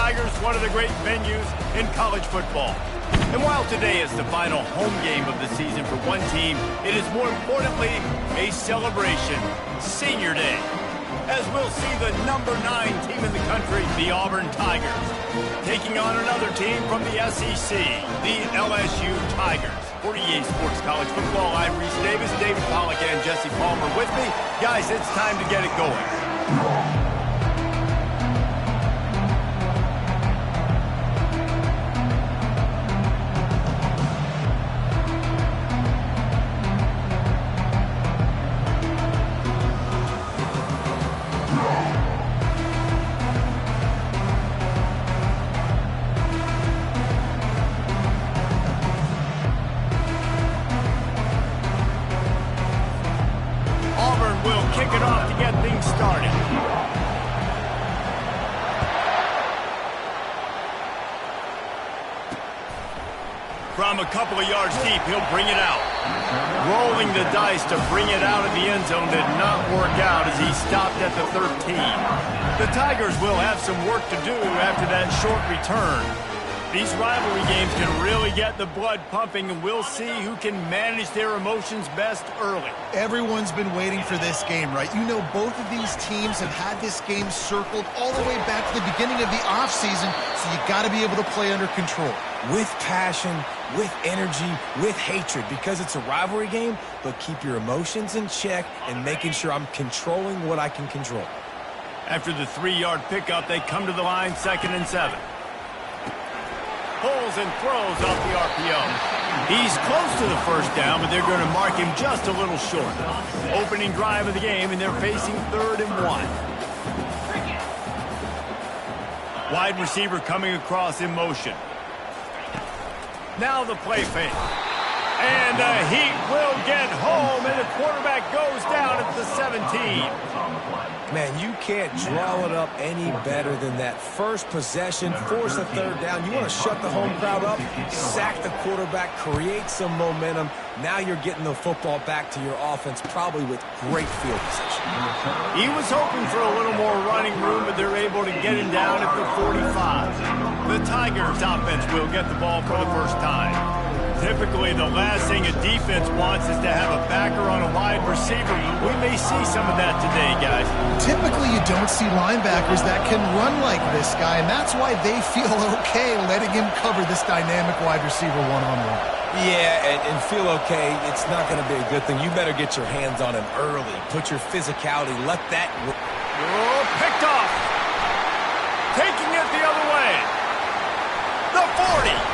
Tigers, one of the great venues in college football. And while today is the final home game of the season for one team, it is more importantly a celebration, Senior Day, as we'll see the number 9 team in the country, the Auburn Tigers, taking on another team from the SEC, the LSU Tigers. For EA Sports College Football, I'm Reese Davis, David Pollack, and Jesse Palmer with me. Guys, it's time to get it going. Kick it off to get things started. From a couple of yards deep, he'll bring it out. Rolling the dice to bring it out of the end zone did not work out as he stopped at the 13. The Tigers will have some work to do after that short return. These rivalry games can really get the blood pumping, and we'll see who can manage their emotions best early. Everyone's been waiting for this game, right? You know, both of these teams have had this game circled all the way back to the beginning of the offseason, so you got to be able to play under control. With passion, with energy, with hatred, because it's a rivalry game, but keep your emotions in check and making sure I'm controlling what I can control. After the 3-yard pickup, they come to the line, 2nd and 7. Pulls and throws off the RPO. He's close to the first down, but they're going to mark him just a little short. Opening drive of the game, and they're facing 3rd and 1. Wide receiver coming across in motion. Now the play fake. And the Heat will get home, and the quarterback goes down at the 17. Man, you can't draw it up any better than that. First possession, force a 3rd down. You want to shut the home crowd up, sack the quarterback, create some momentum. Now you're getting the football back to your offense, probably with great field position. He was hoping for a little more running room, but they're able to get him down at the 45. The Tigers offense will get the ball for the first time. Typically, the last thing a defense wants is to have a backer on a wide receiver. We may see some of that today, guys. Typically, you don't see linebackers that can run like this guy, and that's why they feel okay letting him cover this dynamic wide receiver one-on-one. Yeah, and feel okay, it's not going to be a good thing. You better get your hands on him early. Put your physicality, let that... Oh, picked off. Taking it the other way. The 40.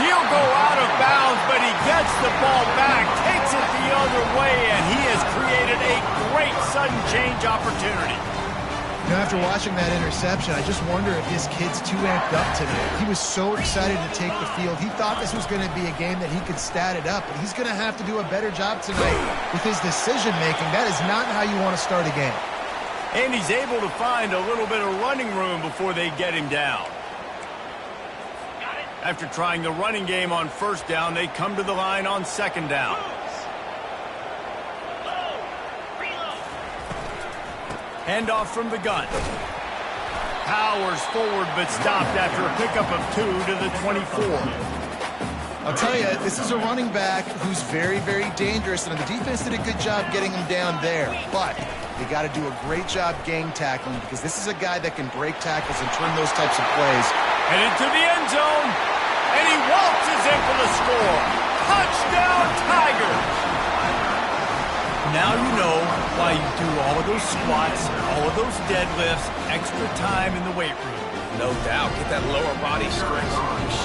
He'll go out of bounds, but he gets the ball back, takes it the other way, and he has created a great sudden change opportunity. You know, after watching that interception, I just wonder if this kid's too amped up today. He was so excited to take the field. He thought this was going to be a game that he could stat it up, but he's going to have to do a better job tonight with his decision-making. That is not how you want to start a game. And he's able to find a little bit of running room before they get him down. After trying the running game on 1st down, they come to the line on 2nd down. Handoff from the gun. Powers forward, but stopped after a pickup of 2 to the 24. I'll tell you, this is a running back who's very, very dangerous, and the defense did a good job getting him down there. But they got to do a great job gang tackling, because this is a guy that can break tackles and turn those types of plays. Headed to the end zone, and he waltzes in for the score. Touchdown, Tigers! Now you know why you do all of those squats, all of those deadlifts, extra time in the weight room. No doubt. Get that lower body strength.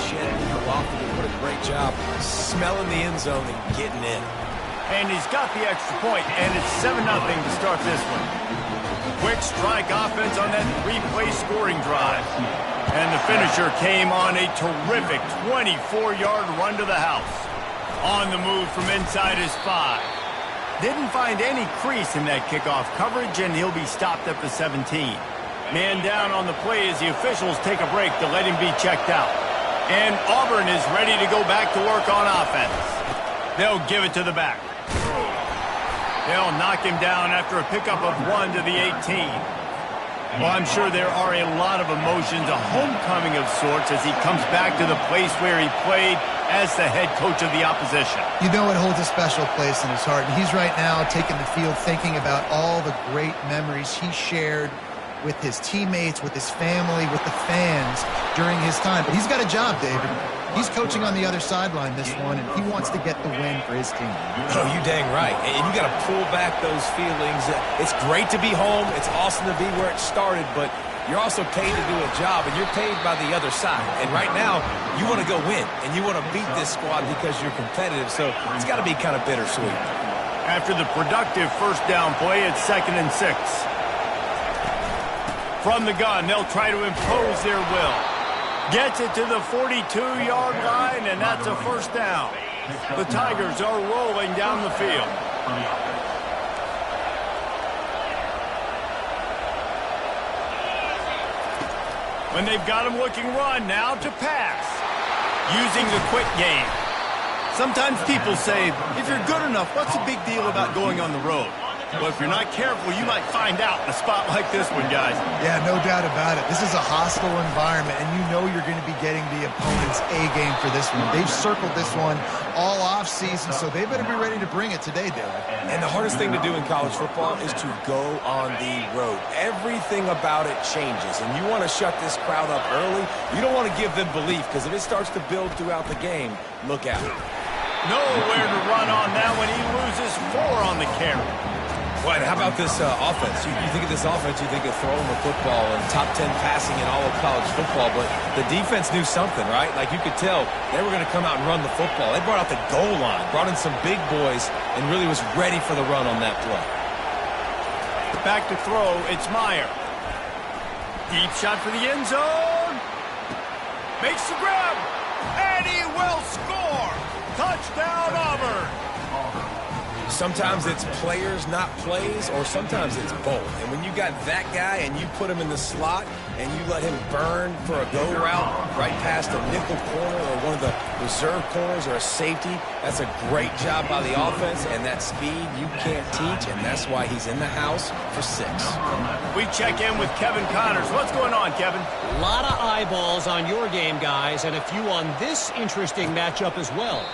Shed people off. What a great job smelling the end zone and getting in. And he's got the extra point, and it's 7-0 to start this one. Quick strike offense on that 3-play scoring drive. And the finisher came on a terrific 24-yard run to the house. On the move from inside his 5. Didn't find any crease in that kickoff coverage, and he'll be stopped at the 17. Man down on the play as the officials take a break to let him be checked out. And Auburn is ready to go back to work on offense. They'll give it to the back. They'll knock him down after a pickup of 1 to the 18. Well, I'm sure there are a lot of emotions, a homecoming of sorts, as he comes back to the place where he played as the head coach of the opposition. You know it holds a special place in his heart, and he's right now taking the field thinking about all the great memories he shared with his teammates, with his family, with the fans during his time. But he's got a job, David. He's coaching on the other sideline this one, and he wants to get the win for his team. Oh, you dang right. And you got to pull back those feelings. It's great to be home. It's awesome to be where it started, but you're also paid to do a job, and you're paid by the other side. And right now, you want to go win, and you want to beat this squad because you're competitive, so it's got to be kind of bittersweet. After the productive first down play, it's 2nd and 6. From the gun, they'll try to impose their will. Gets it to the 42-yard line, and that's a first down. The Tigers are rolling down the field. When they've got him looking run, now to pass. Using the quick game. Sometimes people say, if you're good enough, what's the big deal about going on the road? Well, if you're not careful, you might find out in a spot like this one, guys. Yeah, no doubt about it. This is a hostile environment, and you know you're going to be getting the opponent's A-game for this one. They've circled this one all off-season, so they better be ready to bring it today, David. And the hardest thing to do in college football is to go on the road. Everything about it changes, and you want to shut this crowd up early. You don't want to give them belief, because if it starts to build throughout the game, look out. Nowhere to run on that when he loses 4 on the carry. Well, how about this offense? You think of this offense, you think of throwing the football and top 10 passing in all of college football, but the defense knew something, right? Like you could tell they were going to come out and run the football. They brought out the goal line, brought in some big boys, and really was ready for the run on that play. Back to throw, it's Meyer. Deep shot for the end zone. Makes the grab, and he will score. Touchdown, Auburn. Sometimes it's players, not plays, or sometimes it's both. And when you got that guy and you put him in the slot and you let him burn for a go route right past a nickel corner or one of the reserve corners or a safety, that's a great job by the offense, and that speed you can't teach, and that's why he's in the house for 6. We check in with Kevin Connors. What's going on, Kevin? A lot of eyeballs on your game, guys, and a few on this interesting matchup as well.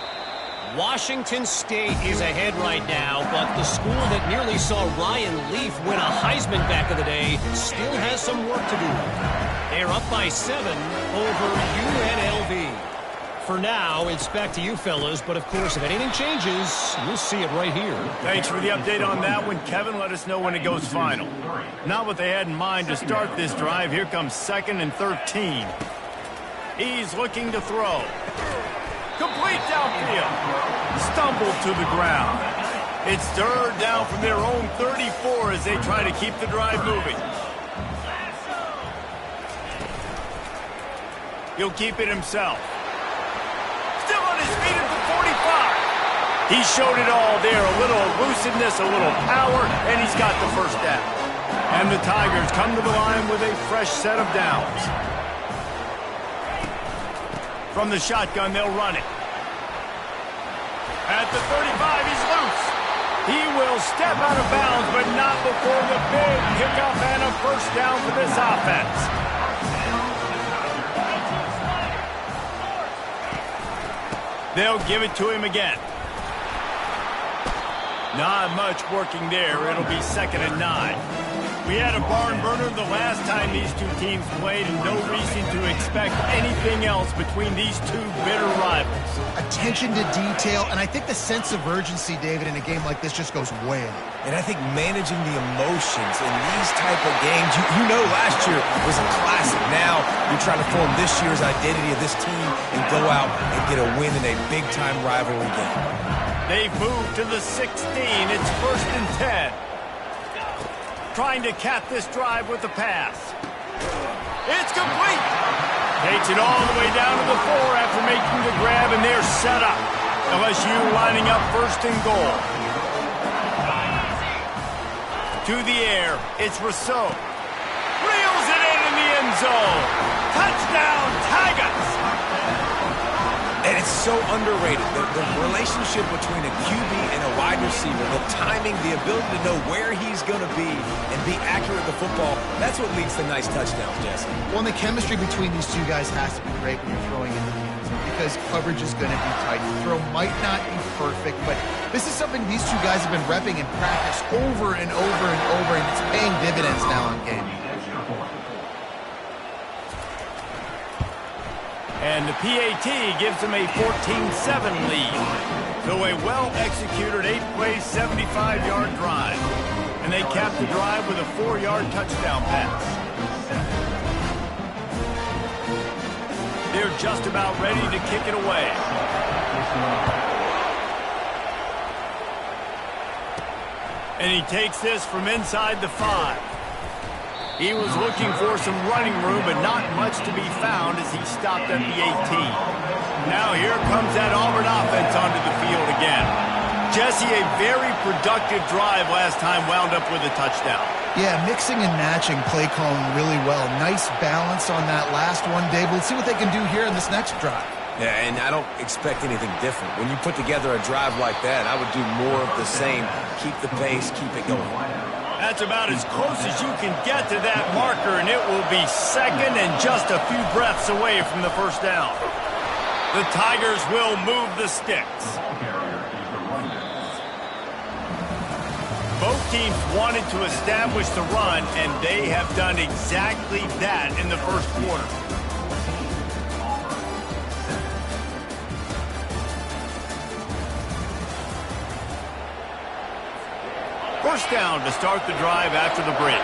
Washington State is ahead right now, but the school that nearly saw Ryan Leaf win a Heisman back in the day still has some work to do. They're up by 7 over UNLV. For now, it's back to you fellas, but of course, if anything changes, you'll see it right here. Thanks for the update on that one, Kevin. Let us know when it goes final. Not what they had in mind to start this drive. Here comes 2nd and 13. He's looking to throw. Complete downfield. Stumbled to the ground. It's 3rd down from their own 34 as they try to keep the drive moving. He'll keep it himself. Still on his feet at the 45. He showed it all there. A little elusiveness, a little power, and he's got the first down. And the Tigers come to the line with a fresh set of downs. From the shotgun, they'll run it. At the 35, he's loose. He will step out of bounds, but not before the big pickup and a first down for this offense. They'll give it to him again. Not much working there. It'll be 2nd and 9. We had a barn burner the last time these two teams played, and no reason to expect anything else between these two bitter rivals. Attention to detail, and I think the sense of urgency, David, in a game like this just goes way up. And I think managing the emotions in these type of games, you know last year was a classic. Now you're trying to form this year's identity of this team and go out and get a win in a big-time rivalry game. They've moved to the 16. It's 1st and 10. Trying to cap this drive with the pass. It's complete. Takes it all the way down to the 4 after making the grab, and they're set up. LSU lining up 1st and goal. To the air, it's Rousseau. Reels it in the end zone. Touchdown, Tigers. And It's so underrated. The relationship between a QB and a wide receiver, the timing, the ability to know where he's going to be and be accurate with the football, that's what leads to nice touchdowns, Jesse. Well, and the chemistry between these two guys has to be great when you're throwing in the hands because coverage is going to be tight. The throw might not be perfect, but this is something these two guys have been repping in practice over and over and over, and it's paying dividends now on game. And the PAT gives them a 14-7 lead. So a well-executed 8-play, 75-yard drive. And they cap the drive with a 4-yard touchdown pass. They're just about ready to kick it away. And he takes this from inside the 5. He was looking for some running room, but not much to be found as he stopped at the 18. Now here comes that Auburn offense onto the field again. Jesse, a very productive drive last time wound up with a touchdown. Yeah, mixing and matching play calling really well. Nice balance on that last one, Dave. Let's see what they can do here in this next drive. Yeah, and I don't expect anything different. When you put together a drive like that, I would do more of the same. Keep the pace, keep it going. That's about as close as you can get to that marker, and it will be second and just a few breaths away from the first down. The Tigers will move the sticks. Both teams wanted to establish the run, and they have done exactly that in the first quarter. First down to start the drive after the break.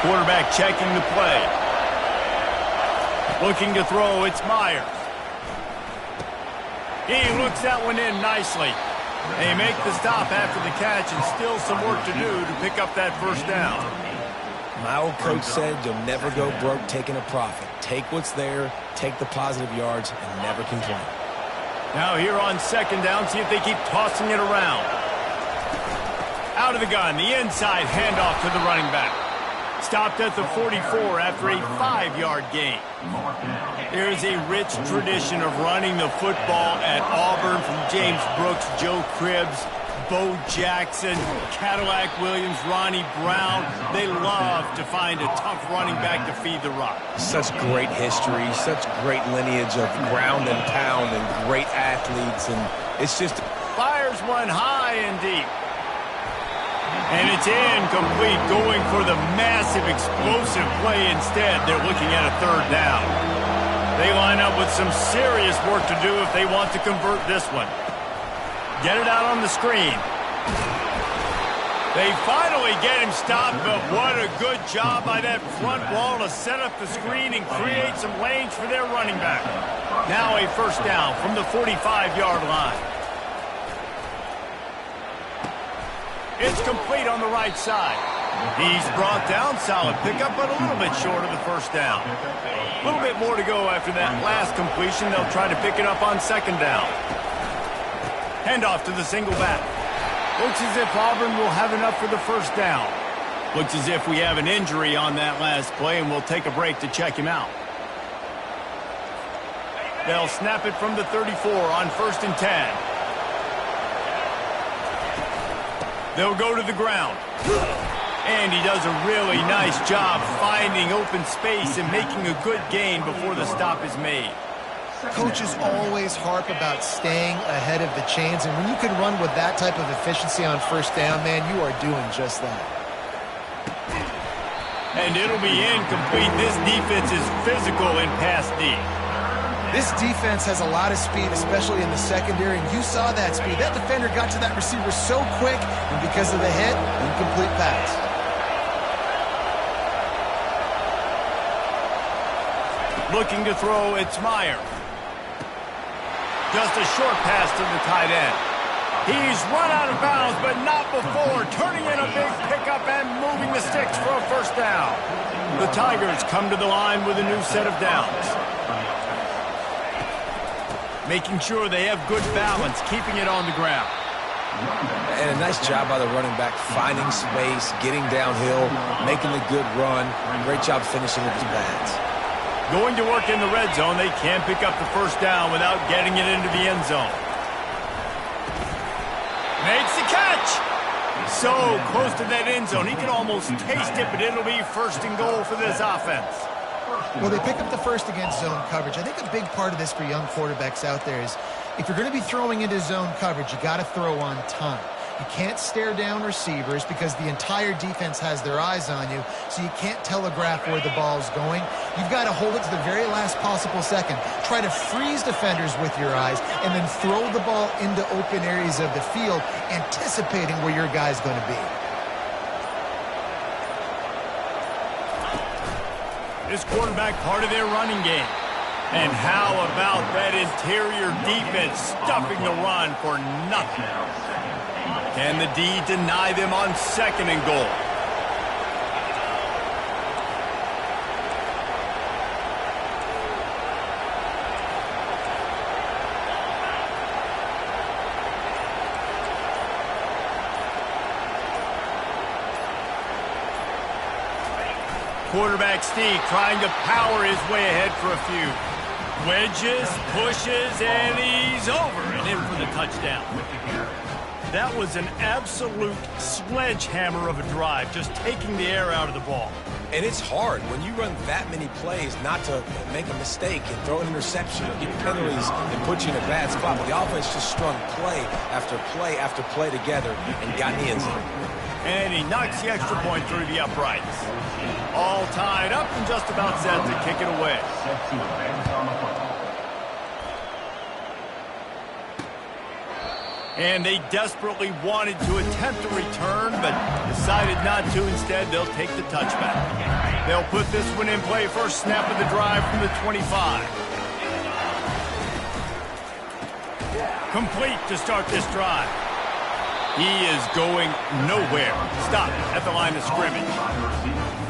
Quarterback checking the play. Looking to throw, it's Myers. He looks that one in nicely. They make the stop after the catch and still some work to do to pick up that first down. My old coach said you'll never go broke taking a profit. Take what's there, take the positive yards, and never complain. Now here on second down, see if they keep tossing it around. Out of the gun, the inside handoff to the running back. Stopped at the 44 after a 5-yard gain. There's a rich tradition of running the football at Auburn from James Brooks, Joe Cribbs, Bo Jackson, Cadillac Williams, Ronnie Brown. They love to find a tough running back to feed the rock. Such great history, such great lineage of ground and pound and great athletes. And it's just... Fires one high and deep. And it's incomplete, going for the massive explosive play instead. They're looking at a third down. They line up with some serious work to do if they want to convert this one. Get it out on the screen. They finally get him stopped, but what a good job by that front wall to set up the screen and create some lanes for their running back. Now a first down from the 45-yard line. It's complete on the right side. He's brought down, solid pickup, but a little bit short of the first down. A little bit more to go after that last completion. They'll try to pick it up on second down. Handoff to the single back. Looks as if Auburn will have enough for the first down. Looks as if we have an injury on that last play, and we'll take a break to check him out. They'll snap it from the 34 on 1st and 10. They'll go to the ground. And he does a really nice job finding open space and making a good gain before the stop is made. Coaches always harp about staying ahead of the chains, and when you can run with that type of efficiency on first down, man, you are doing just that. And it'll be incomplete. This defense is physical in pass D. This defense has a lot of speed, especially in the secondary, and you saw that speed. That defender got to that receiver so quick, and because of the hit, incomplete pass. Looking to throw, it's Myers. Just a short pass to the tight end. He's run out of bounds, but not before turning in a big pickup and moving the sticks for a first down. The Tigers come to the line with a new set of downs. Making sure they have good balance, keeping it on the ground. And a nice job by the running back, finding space, getting downhill, making a good run. Great job finishing with his pads. Going to work in the red zone, they can't pick up the first down without getting it into the end zone. Makes the catch. So close to that end zone, he can almost taste it, but it'll be first and goal for this offense. Well, they pick up the first against zone coverage. I think a big part of this for young quarterbacks out there is if you're going to be throwing into zone coverage, you got to throw on time. You can't stare down receivers because the entire defense has their eyes on you, so you can't telegraph where the ball's going. You've got to hold it to the very last possible second. Try to freeze defenders with your eyes and then throw the ball into open areas of the field, anticipating where your guy's going to be. This quarterback part of their running game. And how about that interior defense stuffing the run for nothing? Can the D deny them on second and goal? Quarterback Steve trying to power his way ahead for a few. Wedges, pushes, and he's over and in for the touchdown. That was an absolute sledgehammer of a drive, just taking the air out of the ball. And it's hard when you run that many plays not to make a mistake and throw an interception or get penalties and put you in a bad spot. But the offense just strung play after play after play together and got in the end zone. And he knocks the extra point through the uprights. All tied up and just about set to kick it away. And they desperately wanted to attempt a return, but decided not to. Instead, they'll take the touchback. They'll put this one in play. First snap of the drive from the 25. Complete to start this drive. He is going nowhere. Stop at the line of scrimmage.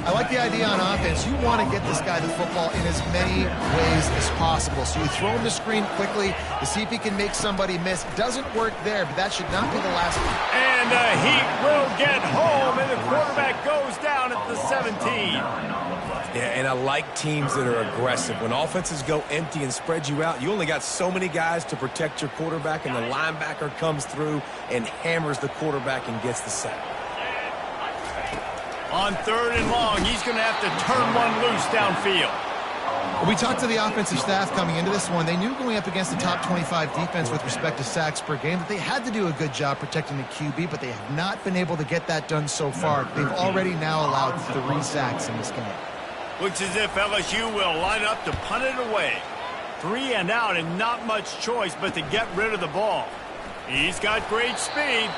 I like the idea on offense. You want to get this guy the football in as many ways as possible. So you throw him the screen quickly to see if he can make somebody miss. Doesn't work there, but that should not be the last one. And he will get home, and the quarterback goes down at the 17. Yeah, and I like teams that are aggressive. When offenses go empty and spread you out, you only got so many guys to protect your quarterback, and the linebacker comes through and hammers the quarterback and gets the sack. On third and long, he's going to have to turn one loose downfield. We talked to the offensive staff coming into this one. They knew going up against the top 25 defense with respect to sacks per game that they had to do a good job protecting the QB, but they have not been able to get that done so far. They've already now allowed 3 sacks in this game. Looks as if LSU will line up to punt it away. 3 and out and not much choice but to get rid of the ball. He's got great speed.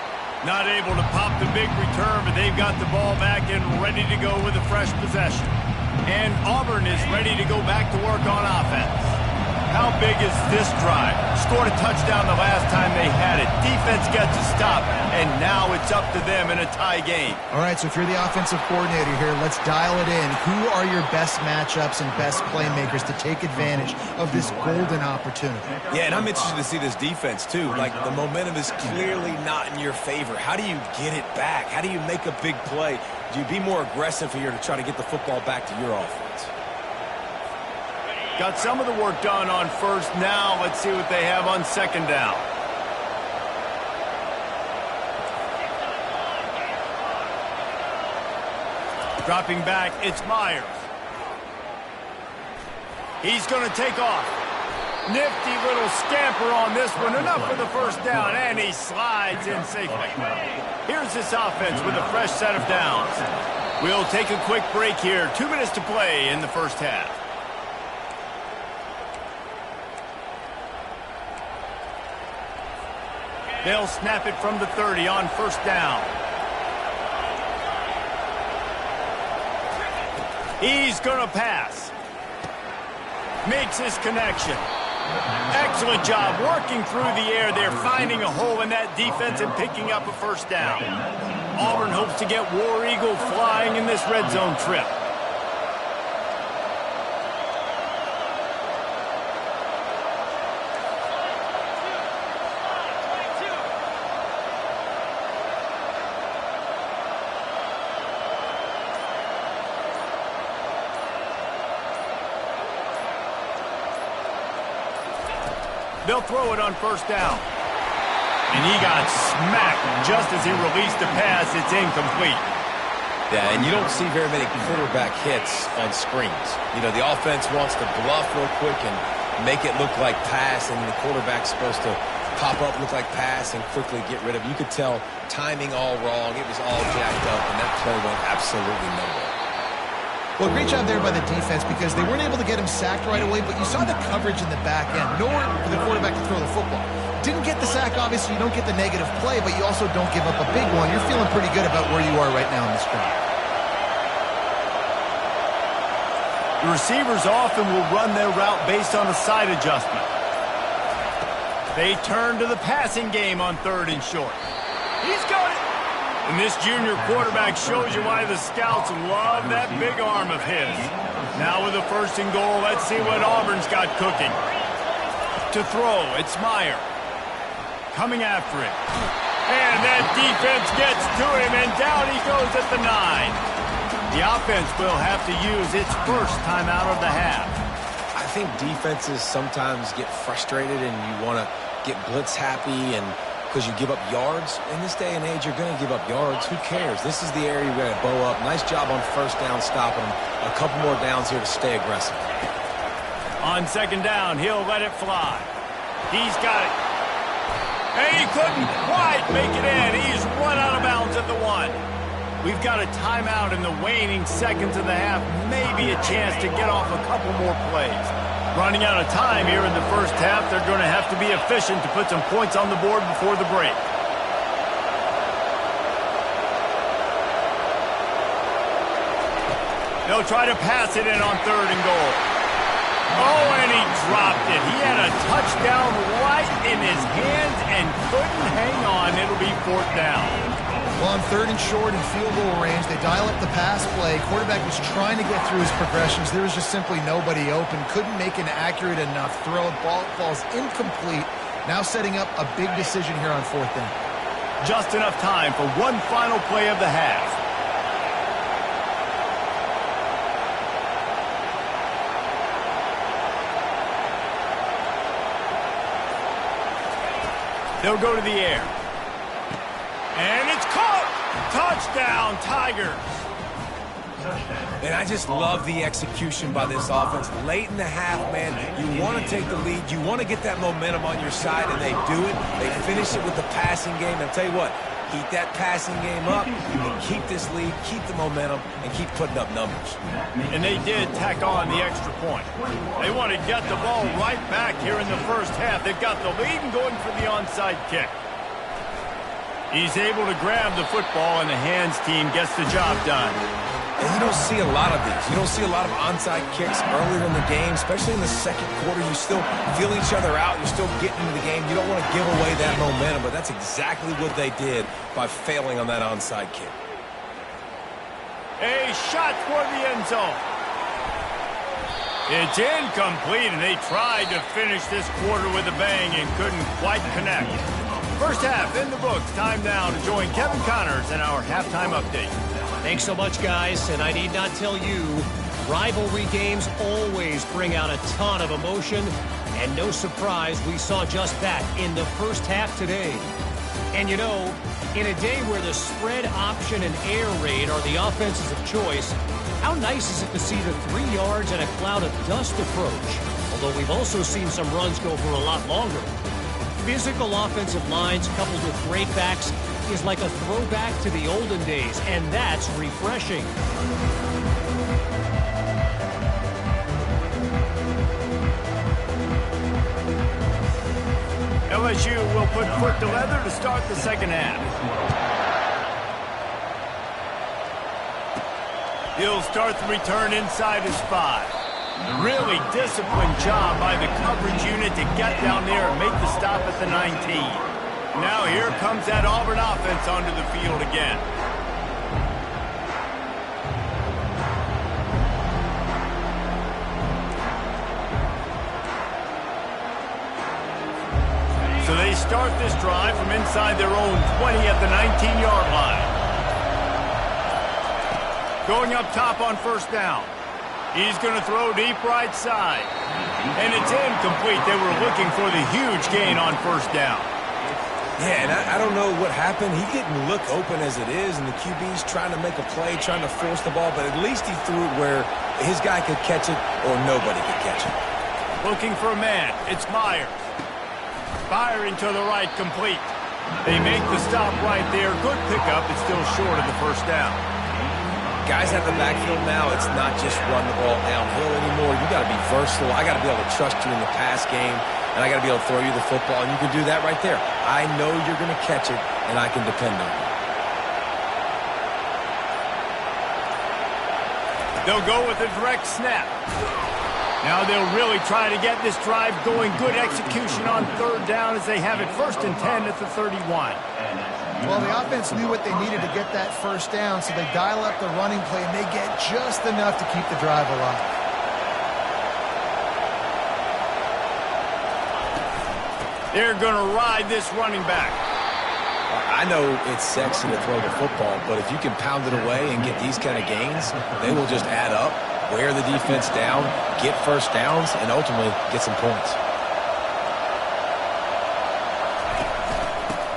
Not able to pop the big return, but they've got the ball back and ready to go with a fresh possession. And Auburn is ready to go back to work on offense. How big is this drive? Scored a touchdown the last time they had it. Defense gets a stop, and now it's up to them in a tie game. All right, so if you're the offensive coordinator here, let's dial it in. Who are your best matchups and best playmakers to take advantage of this golden opportunity? Yeah, and I'm interested to see this defense, too. Like, the momentum is clearly not in your favor. How do you get it back? How do you make a big play? Do you be more aggressive here to try to get the football back to your offense? Got some of the work done on first. Now let's see what they have on second down. Dropping back, it's Myers. He's going to take off. Nifty little scamper on this one. Enough for the first down, and he slides in safely. Here's this offense with a fresh set of downs. We'll take a quick break here. 2 minutes to play in the first half. They'll snap it from the 30 on first down. He's going to pass. Makes his connection. Excellent job working through the air there, finding a hole in that defense and picking up a first down. Auburn hopes to get War Eagle flying in this red zone trip. They'll throw it on first down. And he got smacked just as he released the pass. It's incomplete. Yeah, and you don't see very many quarterback hits on screens. You know, the offense wants to bluff real quick and make it look like pass, and the quarterback's supposed to pop up, look like pass, and quickly get rid of it. You could tell timing all wrong. It was all jacked up, and that play went absolutely nowhere. Well, great job there by the defense because they weren't able to get him sacked right away, but you saw the coverage in the back end. Nowhere for the quarterback to throw the football. Didn't get the sack, obviously. You don't get the negative play, but you also don't give up a big one. You're feeling pretty good about where you are right now in this drive. The receivers often will run their route based on a side adjustment. They turn to the passing game on 3rd and short. He's got it. And this junior quarterback shows you why the scouts love that big arm of his. Now with the 1st and goal, let's see what Auburn's got cooking. To throw, it's Meyer. Coming after it. And that defense gets to him, and down he goes at the 9. The offense will have to use its first time out of the half. I think defenses sometimes get frustrated and you want to get blitz happy, and because you give up yards. In this day and age, you're going to give up yards. Who cares? This is the area you're going to bow up. Nice job on 1st down stopping them. A couple more downs here to stay aggressive. On 2nd down, he'll let it fly. He's got it. And he couldn't quite make it in. He's run out of bounds at the 1. We've got a timeout in the waning seconds of the half. Maybe a chance to get off a couple more plays. Running out of time here in the 1st half. They're going to have to be efficient to put some points on the board before the break. They'll try to pass it in on 3rd and goal. Oh, and he dropped it. He had a touchdown right in his hands and couldn't hang on. It'll be 4th down. Well, on 3rd and short and field goal range, they dial up the pass play. Quarterback was trying to get through his progressions. There was just simply nobody open. Couldn't make an accurate enough throw. Ball falls incomplete. Now setting up a big decision here on 4th down. Just enough time for one final play of the half. They'll go to the air. And it's caught! Touchdown, Tigers! And I just love the execution by this offense. Late in the half, man, you want to take the lead. You want to get that momentum on your side, and they do it. They finish it with the passing game. And I'll tell you what, keep that passing game up, and keep this lead, keep the momentum, and keep putting up numbers. And they did tack on the extra point. They want to get the ball right back here in the 1st half. They've got the lead and going for the onside kick. He's able to grab the football, and the hands team gets the job done. And you don't see a lot of these. You don't see a lot of onside kicks earlier in the game, especially in the 2nd quarter. You still feel each other out. You're still getting into the game. You don't want to give away that momentum, but that's exactly what they did by failing on that onside kick. A shot for the end zone. It's incomplete, and they tried to finish this quarter with a bang and couldn't quite connect. 1st half in the books. Time now to join Kevin Connors in our halftime update. Thanks so much, guys, and I need not tell you, rivalry games always bring out a ton of emotion, and no surprise we saw just that in the 1st half today. And you know, in a day where the spread option and air raid are the offenses of choice, how nice is it to see the 3 yards and a cloud of dust approach? Although we've also seen some runs go for a lot longer. Physical offensive lines coupled with great backs is like a throwback to the olden days, and that's refreshing. LSU will put foot to leather to start the 2nd half. He'll start the return inside his 5. Really disciplined job by the coverage unit to get down there and make the stop at the 19. Now here comes that Auburn offense onto the field again. So they start this drive from inside their own 20 at the 19-yard line. Going up top on 1st down. He's going to throw deep right side. And it's incomplete. They were looking for the huge gain on first down. Yeah, and I don't know what happened. He didn't look open as it is, and the QB's trying to make a play, trying to force the ball, but at least he threw it where his guy could catch it or nobody could catch it. Looking for a man. It's Myers. Firing to the right, complete. They make the stop right there. Good pickup. It's still short of the first down. Guys at the backfield now, it's not just run the ball downhill anymore. You got to be versatile. I got to be able to trust you in the pass game, and I got to be able to throw you the football, and you can do that right there. I know you're going to catch it, and I can depend on you. They'll go with a direct snap. Now they'll really try to get this drive going. Good execution on third down as they have it 1st and 10 at the 31. Well, the offense knew what they needed to get that first down, so they dial up the running play, and they get just enough to keep the drive alive. They're going to ride this running back. I know it's sexy to throw the football, but if you can pound it away and get these kind of gains, they will just add up, wear the defense down, get first downs, and ultimately get some points.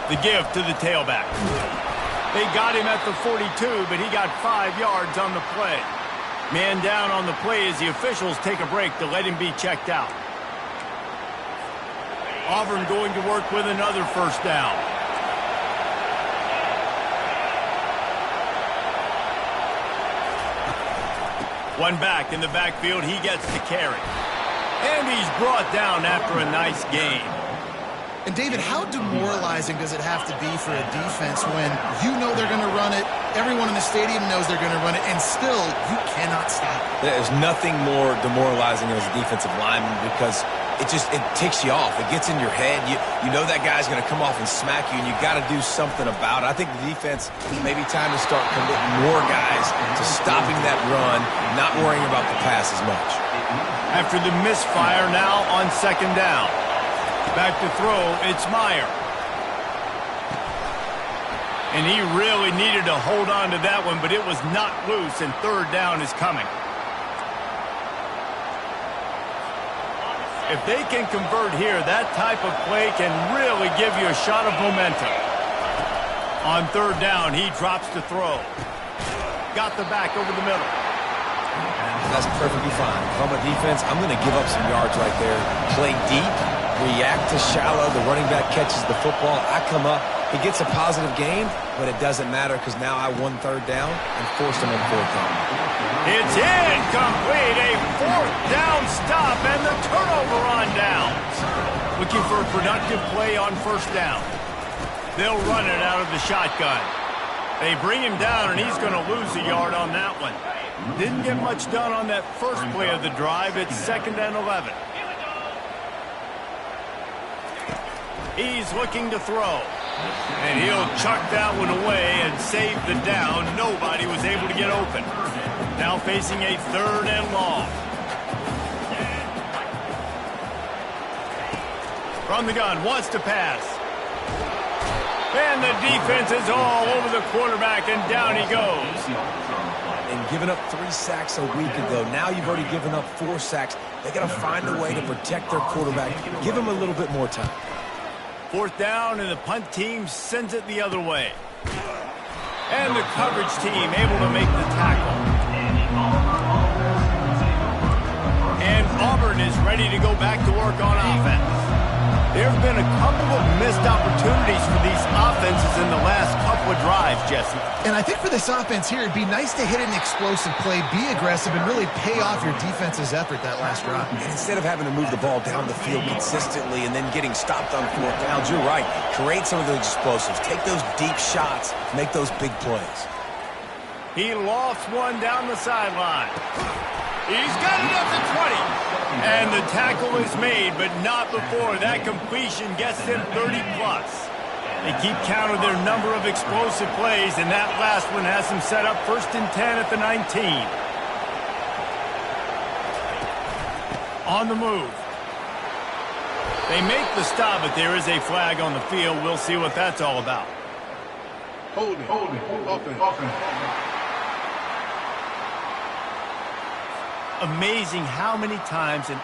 The give to the tailback. They got him at the 42, but he got 5 yards on the play. Man down on the play as the officials take a break to let him be checked out. Auburn going to work with another first down. One back in the backfield. He gets the carry. And he's brought down after a nice gain. And, David, how demoralizing does it have to be for a defense when you know they're going to run it, everyone in the stadium knows they're going to run it, and still you cannot stop it? There's nothing more demoralizing as a defensive lineman because it ticks you off. It gets in your head. You know that guy's going to come off and smack you, and you got to do something about it. I think the defense may be time to start committing more guys to stopping that run, not worrying about the pass as much. After the misfire, now on 2nd down. Back to throw, it's Meyer. And he really needed to hold on to that one, but it was not loose, and 3rd down is coming. If they can convert here, that type of play can really give you a shot of momentum. On 3rd down, he drops to throw. Got the back over the middle. That's perfectly fine. If I'm a defense, I'm going to give up some yards right there. Play deep, react to shallow. The running back catches the football. I come up. He gets a positive gain, but it doesn't matter because now I won 3rd down and forced him on 4th down. It's incomplete. A 4th down stop and the turnover on downs. Looking for a productive play on 1st down. They'll run it out of the shotgun. They bring him down, and he's going to lose a yard on that one. Didn't get much done on that first play of the drive. It's 2nd and 11. He's looking to throw. And he'll chuck that one away and save the down. Nobody was able to get open. Now facing a 3rd and long. From the gun, wants to pass. And the defense is all over the quarterback, and down he goes. And giving up 3 sacks a week ago. Now you've already given up 4 sacks. They got to find a way to protect their quarterback. Give him a little bit more time. 4th down, and the punt team sends it the other way. And the coverage team able to make the tackle. And Auburn is ready to go back to work on offense. There have been a couple of missed opportunities for these offenses in the last couple of drives, Jesse. And I think for this offense here, it'd be nice to hit an explosive play, be aggressive, and really pay off your defense's effort that last drive. And instead of having to move the ball down the field consistently and then getting stopped on 4th downs, you're right. Create some of those explosives. Take those deep shots. Make those big plays. He lofts one down the sideline. He's got it up to 20. And the tackle is made, but not before that completion gets them 30-plus. They keep count of their number of explosive plays, and that last one has them set up 1st and 10 at the 19. On the move. They make the stop, but there is a flag on the field. We'll see what that's all about. Hold it. Offense. A amazing how many times an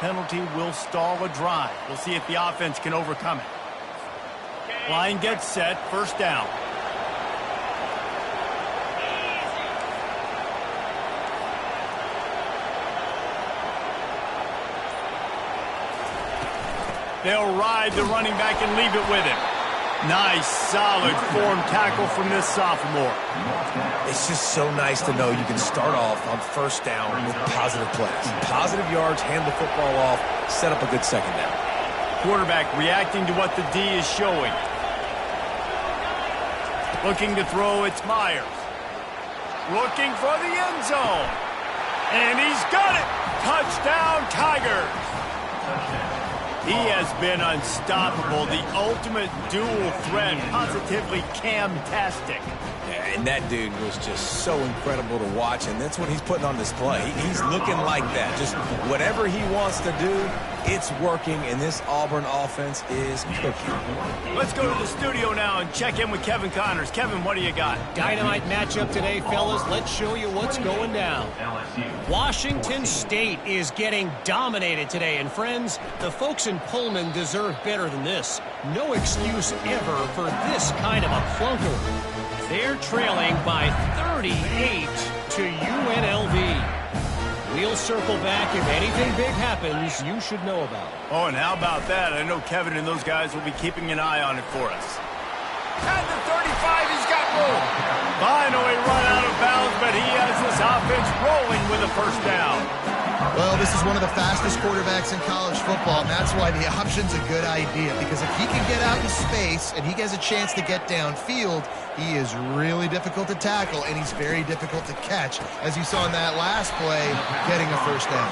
penalty will stall a drive. We'll see if the offense can overcome it. Line gets set, first down. They'll ride the running back and leave it with him. Nice, solid form tackle from this sophomore. It's just so nice to know you can start off on first down with positive plays. Positive yards, hand the football off, set up a good second down. Quarterback reacting to what the D is showing. Looking to throw, it's Myers. Looking for the end zone. And he's got it. Touchdown, Tigers. He has been unstoppable, the ultimate dual threat, positively Cam-tastic. Yeah, and that dude was just so incredible to watch, and that's what he's putting on display. He's looking like that. Just whatever he wants to do, it's working, and this Auburn offense is cooking. Let's go to the studio now and check in with Kevin Connors. Kevin, what do you got? Dynamite matchup today, fellas. Let's show you what's going down. Washington State is getting dominated today, and friends, the folks in Pullman deserve better than this. No excuse ever for this kind of a clunker. They're trailing by 38 to UNLV. We'll circle back if anything big happens you should know about. Oh, and how about that? I know Kevin and those guys will be keeping an eye on it for us. At the 35, he's got room. Finally run out of bounds, but he has this offense rolling with a first down. Well, this is one of the fastest quarterbacks in college football, and that's why the option's a good idea, because if he can get out in space and he has a chance to get downfield, he is really difficult to tackle, and he's very difficult to catch, as you saw in that last play, getting a first down.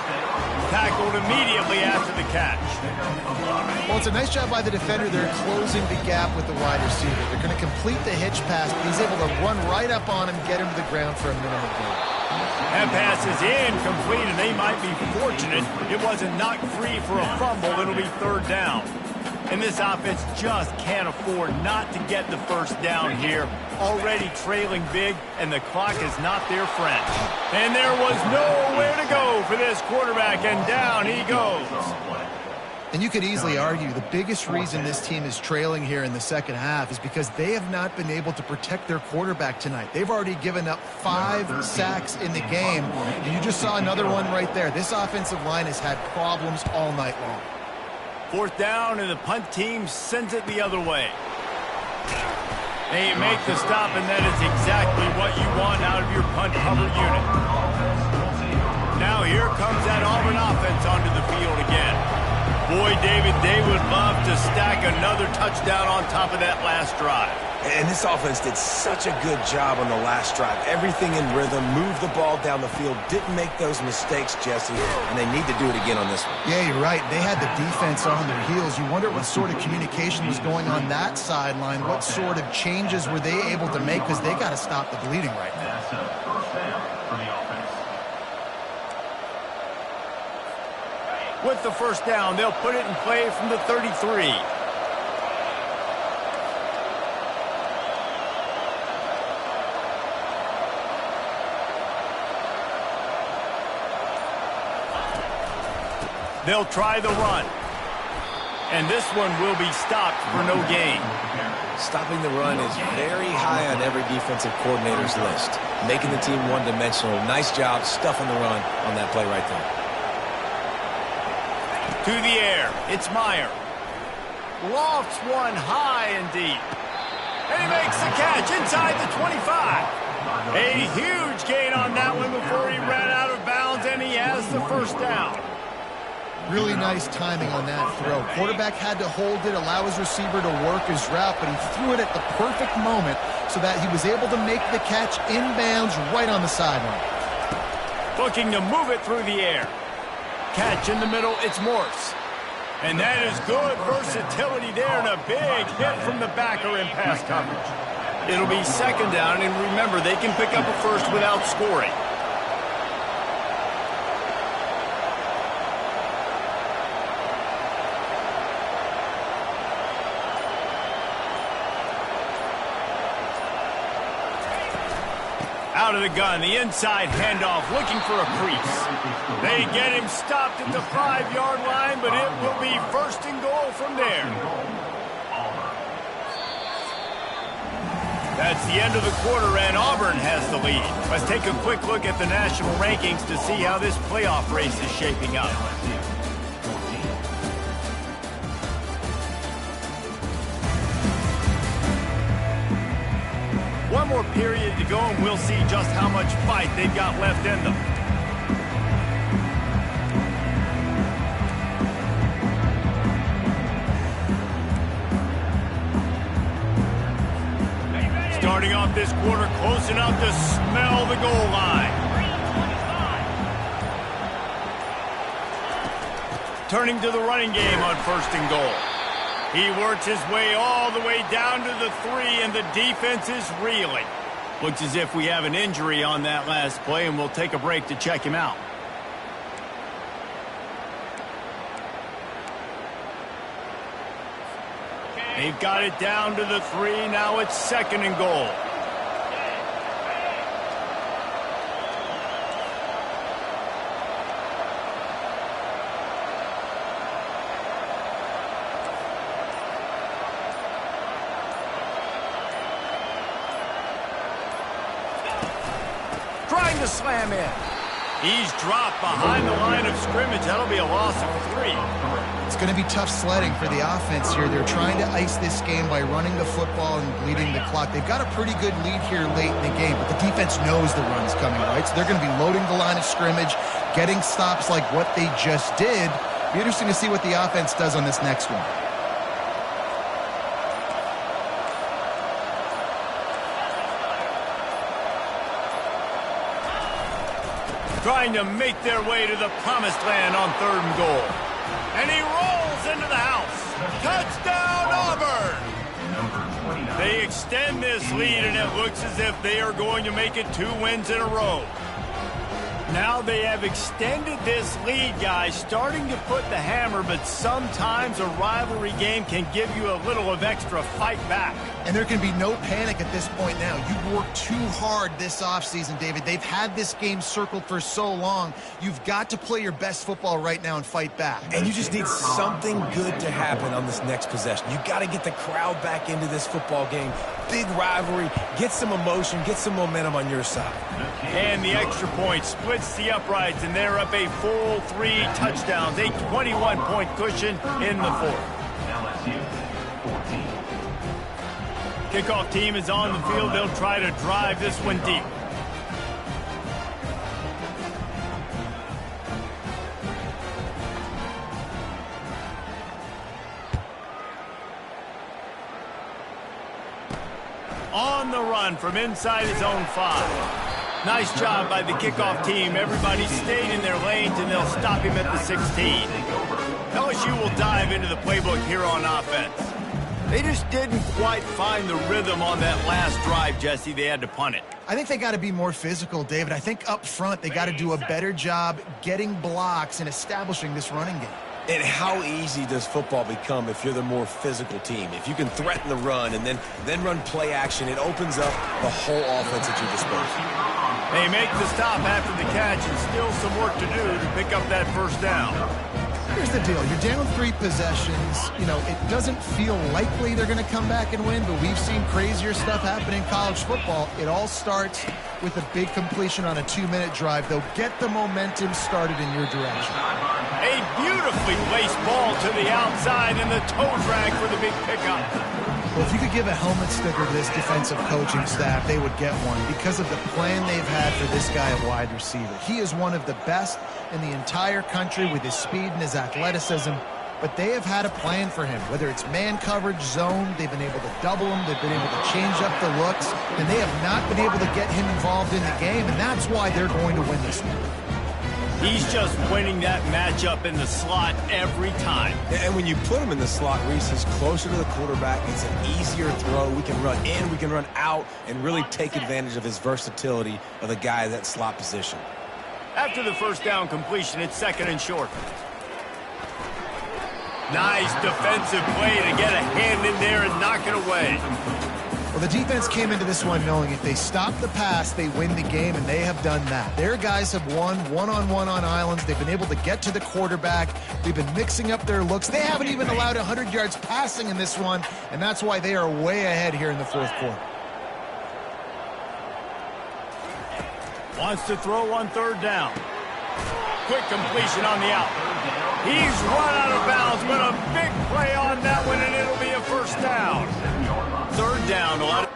Tackled immediately after the catch. Well, it's a nice job by the defender. They're closing the gap with the wide receiver. They're going to complete the hitch pass, but he's able to run right up on him, get him to the ground for a minimum gain. That pass is incomplete, and they might be fortunate it wasn't knocked free for a fumble. It'll be third down. And this offense just can't afford not to get the first down here. Already trailing big, and the clock is not their friend. And there was nowhere to go for this quarterback, and down he goes. And you could easily argue the biggest reason this team is trailing here in the second half is because they have not been able to protect their quarterback tonight. They've already given up 5 sacks in the game, and you just saw another one right there. This offensive line has had problems all night long. Fourth down, and the punt team sends it the other way. They make the stop, and that is exactly what you want out of your punt cover unit. Now here comes that Auburn offense onto the field again. Boy, David, they would love to stack another touchdown on top of that last drive. And this offense did such a good job on the last drive. Everything in rhythm, moved the ball down the field, didn't make those mistakes, Jesse, and they need to do it again on this one. Yeah, you're right. They had the defense on their heels. You wonder what sort of communication was going on that sideline. What sort of changes were they able to make, because they got to stop the bleeding right now. With the first down, they'll put it in play from the 33. They'll try the run. And this one will be stopped for no gain. Stopping the run is very high on every defensive coordinator's list. Making the team one-dimensional. Nice job stuffing the run on that play right there. To the air, it's Meyer. Lofts one high and deep. And he makes the catch inside the 25. A huge gain on that one before he ran out of bounds, and he has the first down. Really nice timing on that throw. Quarterback had to hold it, allow his receiver to work his route, but he threw it at the perfect moment so that he was able to make the catch inbounds right on the sideline. Looking to move it through the air. Catch in the middle, it's Morse. And that is good versatility there and a big hit from the backer in pass coverage. It'll be second down, and remember, they can pick up a first without scoring. Out of the gun, the inside handoff, looking for a crease. They get him stopped at the 5-yard line, but it will be first and goal from there. That's the end of the quarter, and Auburn has the lead. Let's take a quick look at the national rankings to see how this playoff race is shaping up. One more period to go, and we'll see just how much fight they've got left in them. Starting off this quarter close enough to smell the goal line. Turning to the running game on first and goal. He works his way all the way down to the 3, and the defense is reeling. Looks as if we have an injury on that last play, and we'll take a break to check him out. They've got it down to the 3. Now it's second and goal. Trying to slam in. He's dropped behind the line of scrimmage. That'll be a loss of 3. It's going to be tough sledding for the offense here. They're trying to ice this game by running the football and bleeding the clock. They've got a pretty good lead here late in the game, but the defense knows the run's coming, right? So they're going to be loading the line of scrimmage, getting stops like what they just did. Be interesting to see what the offense does on this next one. Trying to make their way to the promised land on third and goal. And he rolls into the house. Touchdown, Auburn! They extend this lead, and it looks as if they are going to make it 2 wins in a row. Now they have extended this lead, guys, starting to put the hammer, but sometimes a rivalry game can give you a little of extra fight back. And there can be no panic at this point now. You've worked too hard this offseason, David. They've had this game circled for so long. You've got to play your best football right now and fight back. And you just need something good to happen on this next possession. You got to get the crowd back into this football game. Big rivalry. Get some emotion. Get some momentum on your side. And the extra point splits the uprights, and they're up a full 3 touchdowns. A 21-point cushion in the 4th. Kickoff team is on the field. They'll try to drive this one deep. On the run from inside his own 5. Nice job by the kickoff team. Everybody stayed in their lanes, and they'll stop him at the 16. LSU will dive into the playbook here on offense. They just didn't quite find the rhythm on that last drive, Jesse. They had to punt it. I think they got to be more physical, David. I think up front they got to do a better job getting blocks and establishing this running game. And how easy does football become if you're the more physical team? If you can threaten the run and then run play action, it opens up the whole offense at your disposal. They make the stop after the catch, and still some work to do to pick up that first down. Here's the deal. You're down 3 possessions. You know, it doesn't feel likely they're going to come back and win, but we've seen crazier stuff happen in college football. It all starts with a big completion on a 2-minute drive. They'll get the momentum started in your direction. A beautifully placed ball to the outside and the toe drag for the big pickup. Well, if you could give a helmet sticker to this defensive coaching staff, they would get one because of the plan they've had for this guy at wide receiver. He is one of the best in the entire country with his speed and his athleticism, but they have had a plan for him. Whether it's man coverage, zone, they've been able to double him, they've been able to change up the looks, and they have not been able to get him involved in the game, and that's why they're going to win this one. He's just winning that matchup in the slot every time. And when you put him in the slot, Reese, he's closer to the quarterback. It's an easier throw. We can run in, we can run out, and really take advantage of his versatility of the guy at that slot position. After the first down completion, it's 2nd and short. Nice defensive play to get a hand in there and knock it away. Well, the defense came into this one knowing if they stop the pass, they win the game, and they have done that. Their guys have won one-on-one on islands. They've been able to get to the quarterback. They've been mixing up their looks. They haven't even allowed 100 yards passing in this one, and that's why they are way ahead here in the 4th quarter. Wants to throw on 3rd down. Quick completion on the out. He's run out of bounds, but a big play on that one, and it'll be a 1st down. 3rd down, a lot of...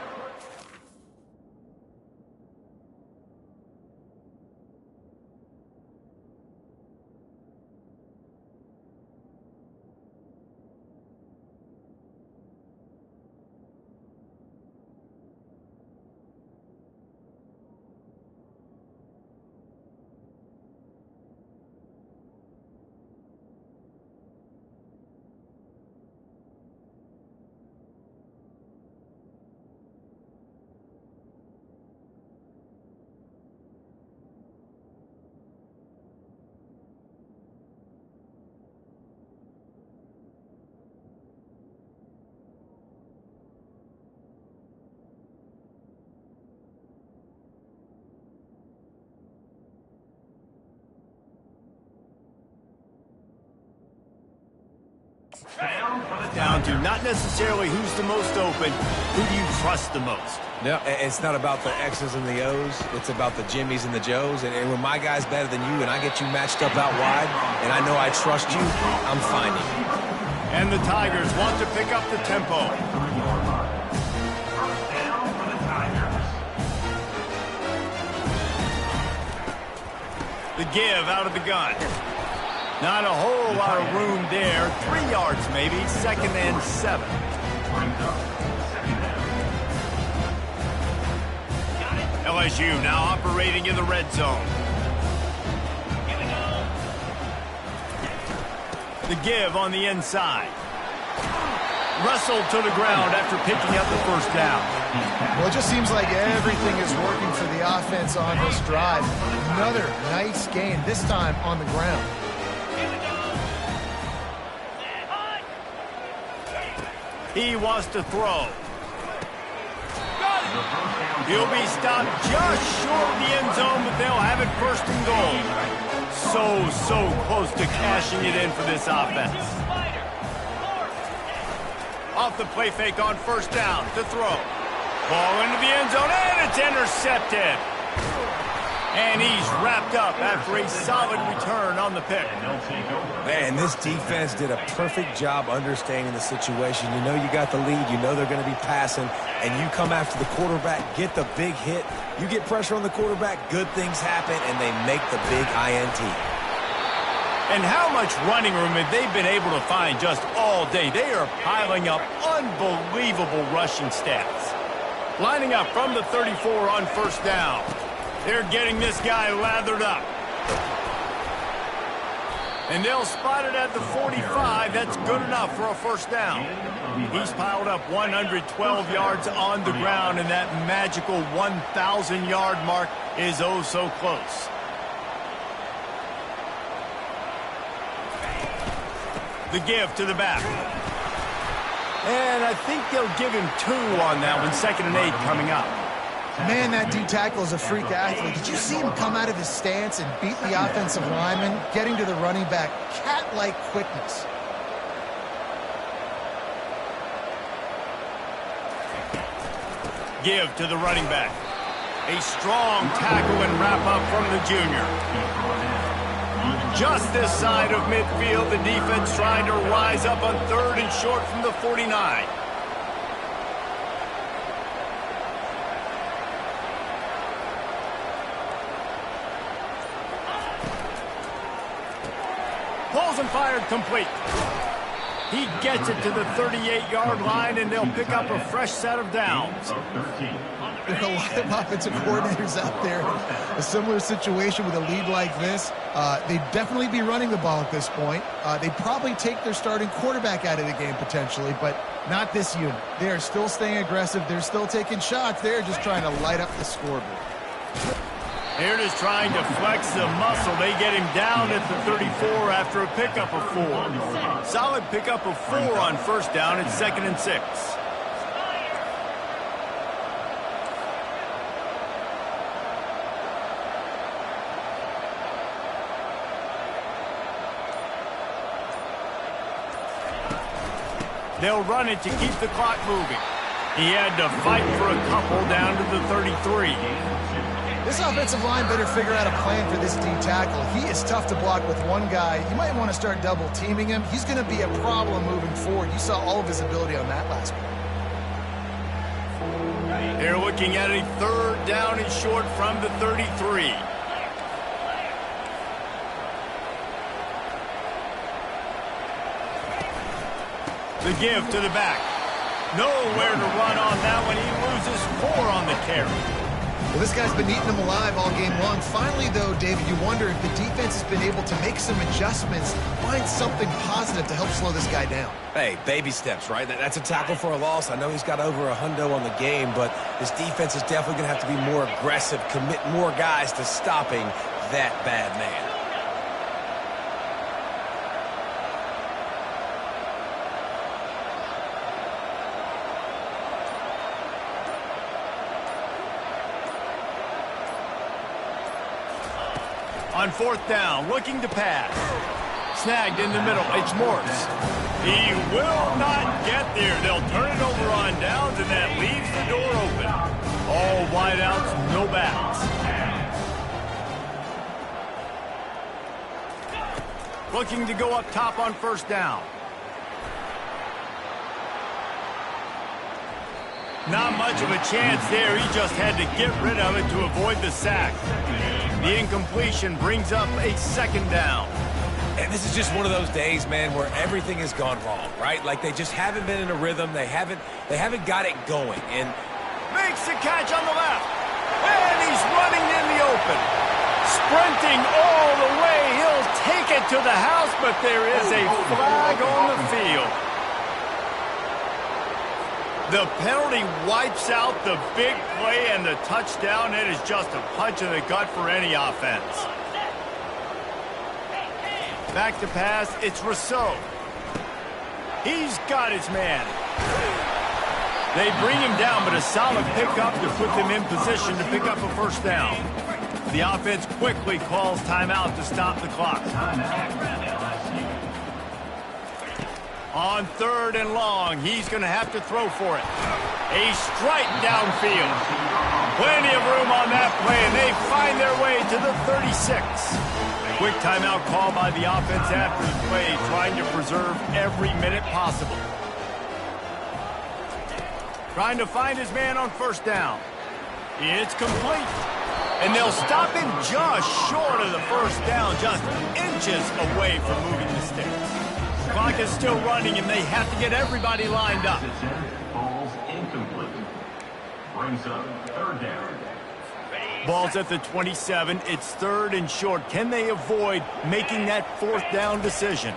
Down to not necessarily who's the most open, who do you trust the most? No, it's not about the X's and the O's. It's about the Jimmys and the Joes. And when my guy's better than you and I get you matched up out wide and I know I trust you, I'm finding you. And the Tigers want to pick up the tempo. The give out of the gun. Not a whole lot of room there. 3 yards maybe. 2nd and 7. LSU now operating in the red zone. The give on the inside. Wrestled to the ground after picking up the 1st down. Well, it just seems like everything is working for the offense on this drive. Another nice gain, this time on the ground. He wants to throw. He'll be stopped just short of the end zone, but they'll have it 1st and goal. So close to cashing it in for this offense. Off the play fake on 1st down to throw. Ball into the end zone, and it's intercepted. And he's wrapped up after a solid return on the pick. Man, this defense did a perfect job understanding the situation. You know you got the lead. You know they're going to be passing. And you come after the quarterback, get the big hit. You get pressure on the quarterback, good things happen, and they make the big INT. And how much running room have they been able to find just all day? They are piling up unbelievable rushing stats. Lining up from the 34 on 1st down. They're getting this guy lathered up. And they'll spot it at the 45. That's good enough for a 1st down. He's piled up 112 yards on the ground, and that magical 1,000-yard mark is oh so close. The give to the back. And I think they'll give him 2 on that one. 2nd and 8 coming up. Man, that D-tackle is a freak athlete. Did you see him come out of his stance and beat the offensive lineman, getting to the running back? Cat-like quickness. Give to the running back. A strong tackle and wrap-up from the junior. Just this side of midfield, the defense trying to rise up on 3rd and short from the 49. Pulls and fired complete. He gets it to the 38-yard line, and they'll pick up a fresh set of downs. There are a lot of offensive coordinators out there. A similar situation with a lead like this. They'd definitely be running the ball at this point. They'd probably take their starting quarterback out of the game potentially, but not this unit. They are still staying aggressive. They're still taking shots. They're just trying to light up the scoreboard. Here it is trying to flex the muscle. They get him down at the 34 after a pickup of 4. Solid pickup of 4 on 1st down. It's 2nd and 6. They'll run it to keep the clock moving. He had to fight for a couple down to the 33. This offensive line better figure out a plan for this D-tackle. He is tough to block with one guy. You might want to start double-teaming him. He's going to be a problem moving forward. You saw all of his ability on that last one. They're looking at a 3rd down and short from the 33. The give to the back. Nowhere to run on that one. He loses 4 on the carry. Well, this guy's been eating them alive all game long. Finally, though, David, you wonder if the defense has been able to make some adjustments, find something positive to help slow this guy down. Hey, baby steps, right? That's a tackle for a loss. I know he's got over $100 on the game, but this defense is definitely going to have to be more aggressive, commit more guys to stopping that bad man. On 4th down, looking to pass. Snagged in the middle. It's Morse. He will not get there. They'll turn it over on downs, and that leaves the door open. All wideouts, no backs. Looking to go up top on 1st down. Not much of a chance there. He just had to get rid of it to avoid the sack. The incompletion brings up a 2nd down. And this is just one of those days, man, where everything has gone wrong, right? Like they just haven't been in a rhythm. They haven't got it going. And makes the catch on the left. And he's running in the open. Sprinting all the way. He'll take it to the house, but there is a flag on the field. The penalty wipes out the big play and the touchdown. It is just a punch in the gut for any offense. Back to pass, it's Rousseau. He's got his man. They bring him down, but a solid pickup to put them in position to pick up a 1st down. The offense quickly calls timeout to stop the clock. On 3rd and long, he's going to have to throw for it. A strike downfield. Plenty of room on that play, and they find their way to the 36. Quick timeout call by the offense after the play, trying to preserve every minute possible. Trying to find his man on 1st down. It's complete. And they'll stop him just short of the 1st down, just inches away from moving the sticks. Clock is still running, and they have to get everybody lined up. Ball's incomplete. Brings up 3rd down. Ball's at the 27. It's 3rd and short. Can they avoid making that 4th down decision?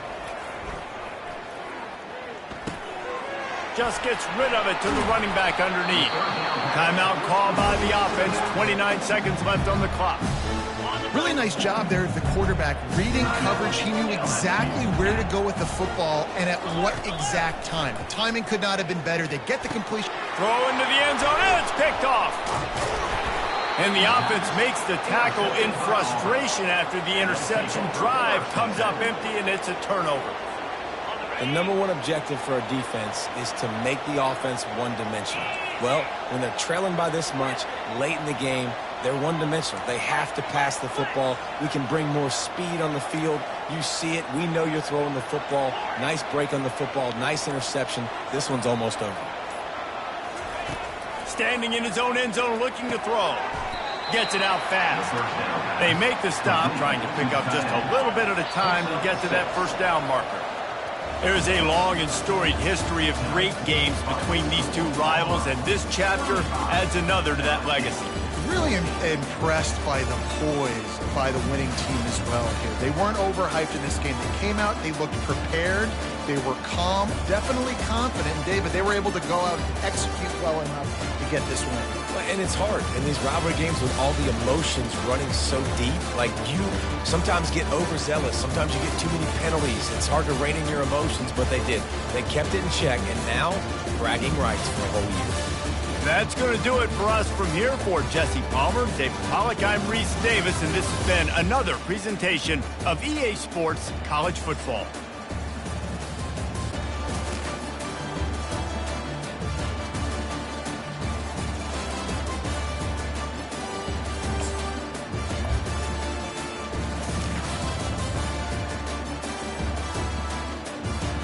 Just gets rid of it to the running back underneath. Timeout called by the offense. 29 seconds left on the clock. Really nice job there of the quarterback. Reading coverage, he knew exactly where to go with the football and at what exact time. The timing could not have been better. They get the completion. Throw into the end zone, and it's picked off. And the offense makes the tackle in frustration after the interception. Drive comes up empty, and it's a turnover. The number one objective for a defense is to make the offense one-dimensional. Well, when they're trailing by this much late in the game, they're one-dimensional. They have to pass the football. We can bring more speed on the field. You see it. We know you're throwing the football. Nice break on the football. Nice interception. This one's almost over. Standing in his own end zone looking to throw. Gets it out fast. They make the stop, trying to pick up just a little bit at a time to get to that first down marker. There is a long and storied history of great games between these two rivals, and this chapter adds another to that legacy. Really impressed by the poise by the winning team as well here. They weren't overhyped in this game. They came out, they looked prepared, they were calm, definitely confident, David. They were able to go out and execute well enough to get this win. And it's hard in these rivalry games with all the emotions running so deep. Like, you sometimes get overzealous. Sometimes you get too many penalties. It's hard to rein in your emotions, but they did. They kept it in check, and now bragging rights for a whole year. That's going to do it for us from here. For Jesse Palmer, David Pollack, I'm Reese Davis, and this has been another presentation of EA Sports College Football.